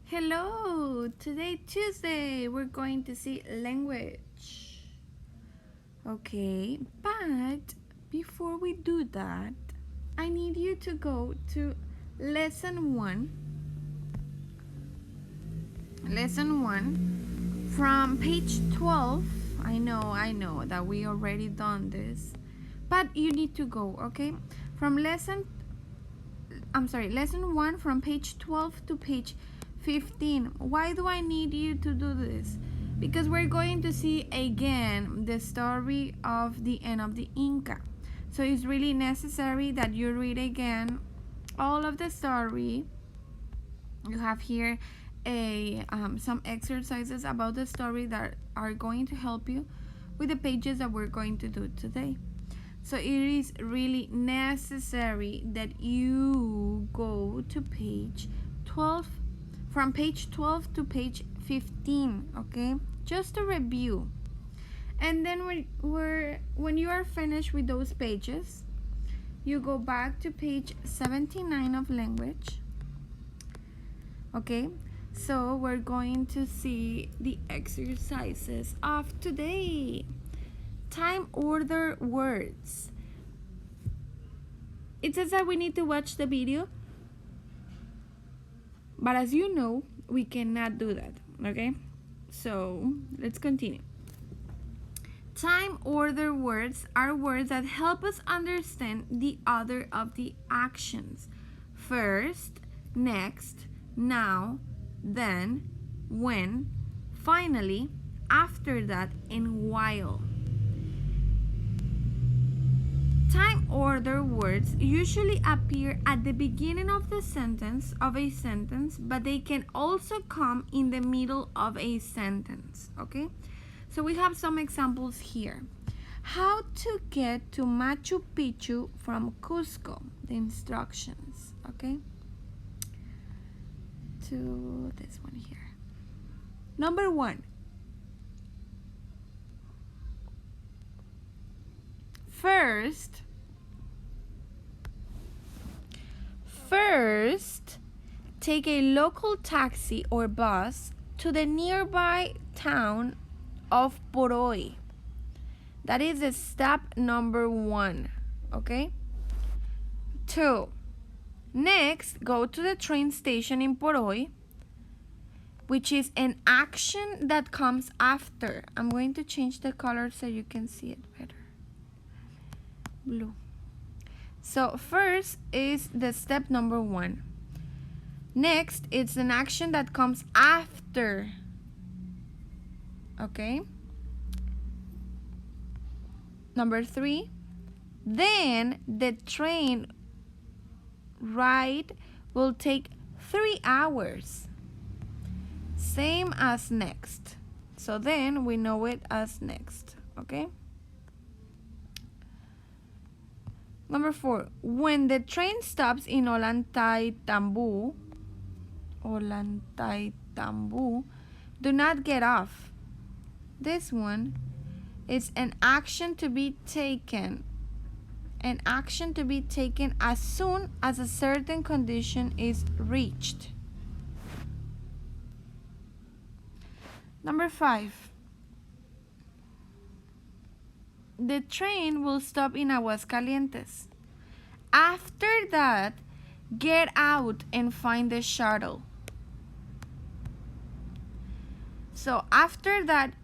Hello! Today, Tuesday, we're going to see language. Okay, but before we do that, I need you to go to lesson 1. Lesson 1 from page 12. I know that we already done this, but you need to go, okay? Lesson 1 from page 12 to page 15. Why do I need you to do this? Because we're going to see again the story of the end of the Inca. So it's really necessary that you read again all of the story. You have here some exercises about the story that are going to help you with the pages that we're going to do today. So it is really necessary that you go to page 12, from page 12 to page 15, okay? Just a review. And then when you are finished with those pages, you go back to page 79 of language, okay? So we're going to see the exercises of today. Time order words. It says that we need to watch the video, but as you know, we cannot do that, okay? So let's continue. Time order words are words that help us understand the order of the actions. First, next, now, then, when, finally, after that, and while. Time order words usually appear at the beginning of a sentence, but they can also come in the middle of a sentence, okay? So we have some examples here. How to get to Machu Picchu from Cusco, the instructions, okay? To this one here. Number 1. First, take a local taxi or bus to the nearby town of Poroy. That is the step number 1, okay? 2. Next, go to the train station in Poroy, which is an action that comes after. I'm going to change the color so you can see it better. Blue. So first is the step number 1. Next, it's an action that comes after. Okay? Number 3. Then the train ride will take 3 hours. Same as next. So then we know it as next. Okay? Number 4, when the train stops in Ollantaytambo, do not get off. This one is an action to be taken. An action to be taken as soon as a certain condition is reached. Number 5. The train will stop in Aguascalientes. After that, get out and find the shuttle. So after that,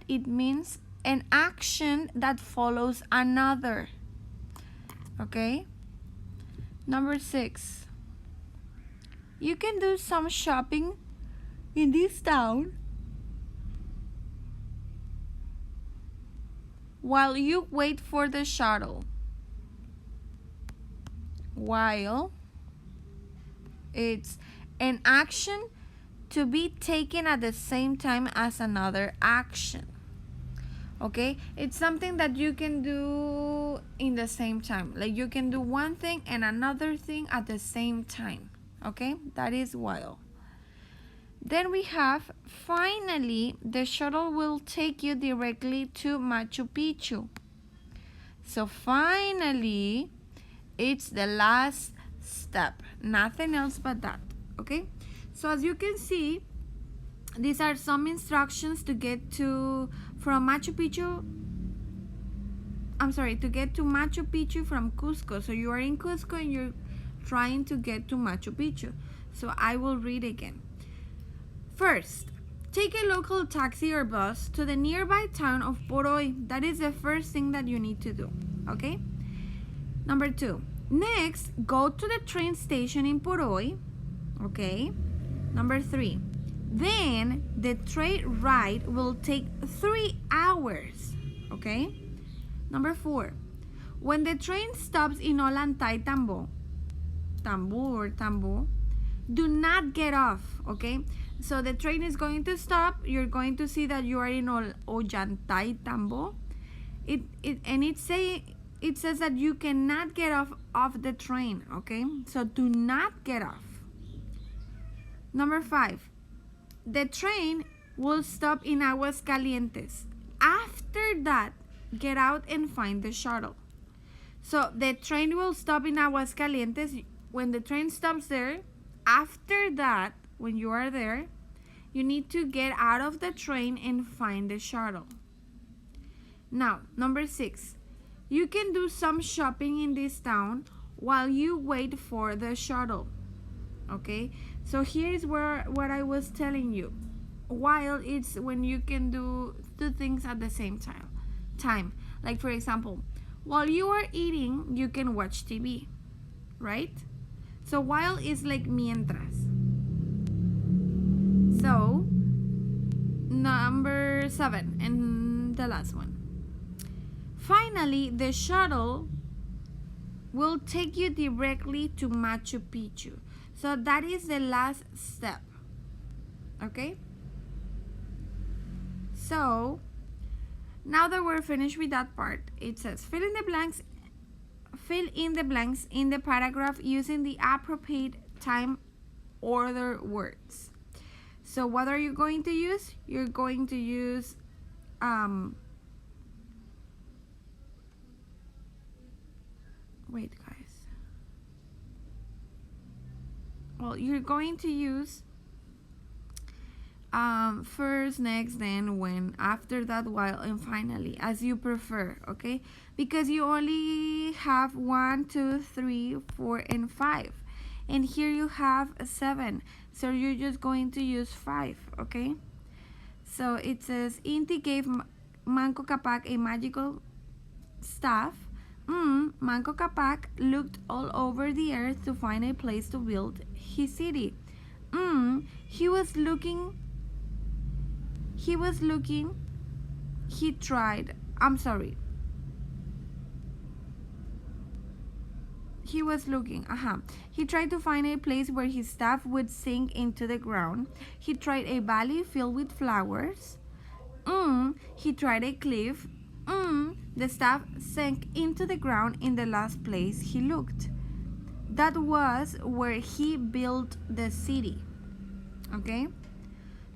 it means an action that follows another. Okay? Number 6. You can do some shopping in this town while you wait for the shuttle. While, it's an action to be taken at the same time as another action. Okay? It's something that you can do in the same time. Like you can do one thing and another thing at the same time. Okay? That is while. Then we have, finally, the shuttle will take you directly to Machu Picchu. So finally, it's the last step. Nothing else but that. Okay? So as you can see, these are some instructions to get to Machu Picchu from Cusco. So you are in Cusco and you're trying to get to Machu Picchu. So I will read again. First, take a local taxi or bus to the nearby town of Poroy. That is the first thing that you need to do, okay? Number 2, next, go to the train station in Poroy, okay? Number 3, then the train ride will take 3 hours, okay? Number 4, when the train stops in Ollantay Tambo, do not get off, okay? So the train is going to stop. You're going to see that you are in Ollantay Tambo. It says that you cannot get off the train, okay? So do not get off. Number 5, the train will stop in Aguascalientes. After that, get out and find the shuttle. So the train will stop in Aguascalientes. When the train stops there, after that, when you are there, you need to get out of the train and find the shuttle. Now, number 6, you can do some shopping in this town while you wait for the shuttle, okay? So here is what I was telling you. While it's when you can do two things at the same time. Like for example, while you are eating, you can watch TV, right? So while is like mientras. So number 7 and the last one. Finally, the shuttle will take you directly to Machu Picchu. So that is the last step, okay? So now that we're finished with that part, it says fill in the blanks in the paragraph using the appropriate time order words. So what are you going to use? You're going to use wait guys. Well, you're going to use first, next, then, when, after that, while, and finally, as you prefer, okay? Because you only have 1, 2, 3, 4, and 5. And here you have 7. So you're just going to use 5, okay? So it says, Inti gave Manco Capac a magical staff. Manco Capac looked all over the earth to find a place to build his city. He was looking, he tried to find a place where his staff would sink into the ground. He tried a valley filled with flowers. He tried a cliff. The staff sank into the ground in the last place he looked. That was where he built the city. Okay?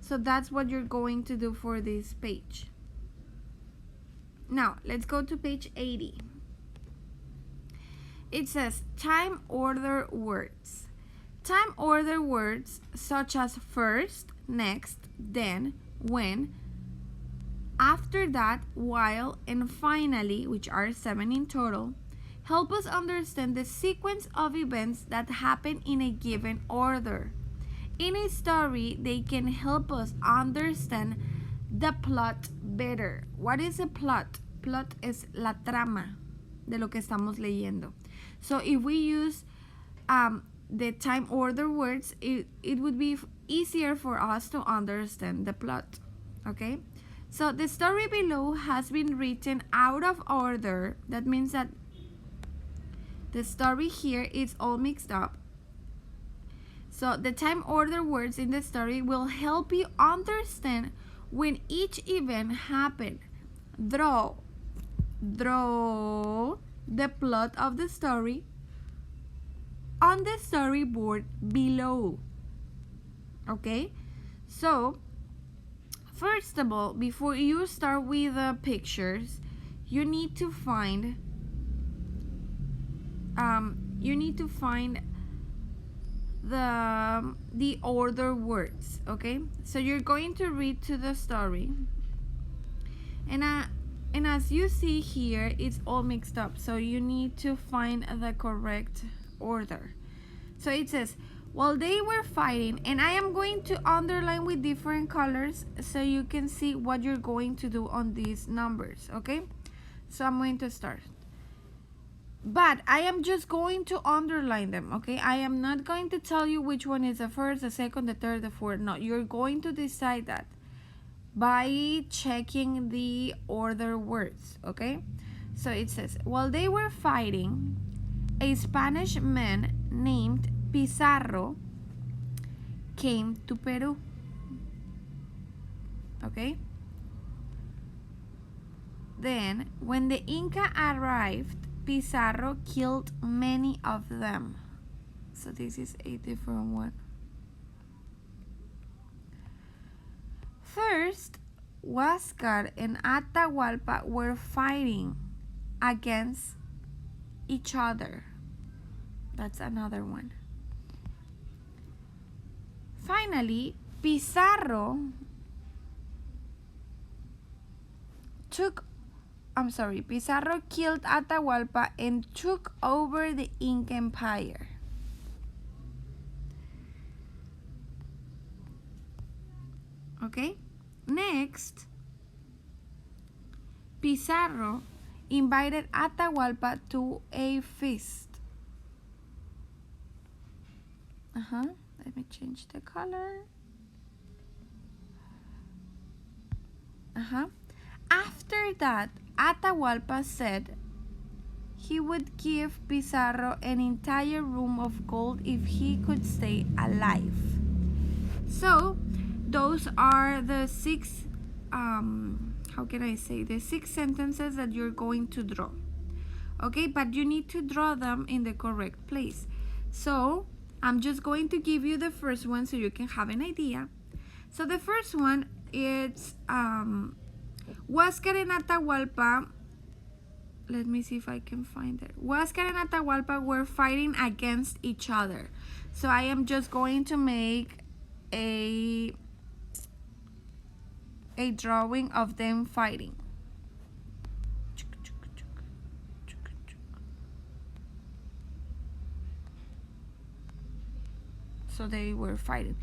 So that's what you're going to do for this page. Now, let's go to page 80. It says time order words. Time order words such as first, next, then, when, after that, while, and finally, which are 7 in total, help us understand the sequence of events that happen in a given order. In a story, they can help us understand the plot better. What is a plot? Plot is la trama de lo que estamos leyendo. So if we use the time order words, it would be easier for us to understand the plot. Okay? So the story below has been written out of order. That means that the story here is all mixed up. So the time order words in the story will help you understand when each event happened. Draw the plot of the story on the storyboard below. Okay? So, first of all, before you start with the pictures, you need to find the order words. Okay, so you're going to read to the story, and as you see here, it's all mixed up, so you need to find the correct order. So it says, while they were fighting, and I am going to underline with different colors so you can see what you're going to do on these numbers. Okay, so I'm going to start, but I am just going to underline them. Okay, I am not going to tell you which one is the first, the second, the third, the fourth. No, you're going to decide that by checking the order words. Okay, so it says, while they were fighting, a Spanish man named Pizarro came to Peru. Okay, then when the Inca arrived, Pizarro killed many of them. So this is a different one. First, Huáscar and Atahualpa were fighting against each other. That's another one. Finally, Pizarro killed Atahualpa and took over the Inca Empire. Okay, next, Pizarro invited Atahualpa to a feast. Let me change the color. After that, Atahualpa said he would give Pizarro an entire room of gold if he could stay alive. So those are the six the six sentences that you're going to draw. Okay, but you need to draw them in the correct place. So I'm just going to give you the first one so you can have an idea. So the first one is Huáscar and Atahualpa. Let me see if I can find it. Huáscar and Atahualpa were fighting against each other. So I am just going to make a drawing of them fighting. So they were fighting.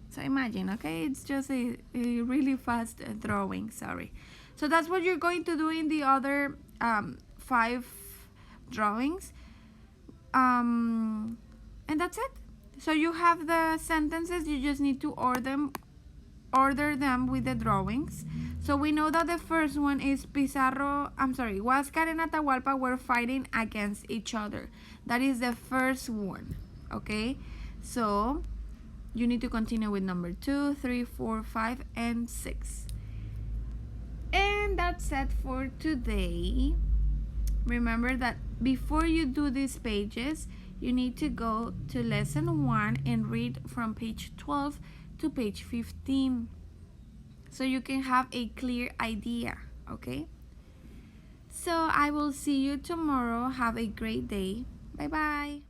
So imagine, okay, it's just a really fast drawing, sorry. So that's what you're going to do in the other 5 drawings. And that's it. So you have the sentences, you just need to order them with the drawings. So we know that the first one is Huáscar and Atahualpa were fighting against each other. That is the first one, okay? So you need to continue with number 2, 3, 4, 5, and 6. And that's it for today. Remember that before you do these pages, you need to go to lesson 1 and read from page 12 to page 15 so you can have a clear idea, okay? So I will see you tomorrow. Have a great day. Bye bye.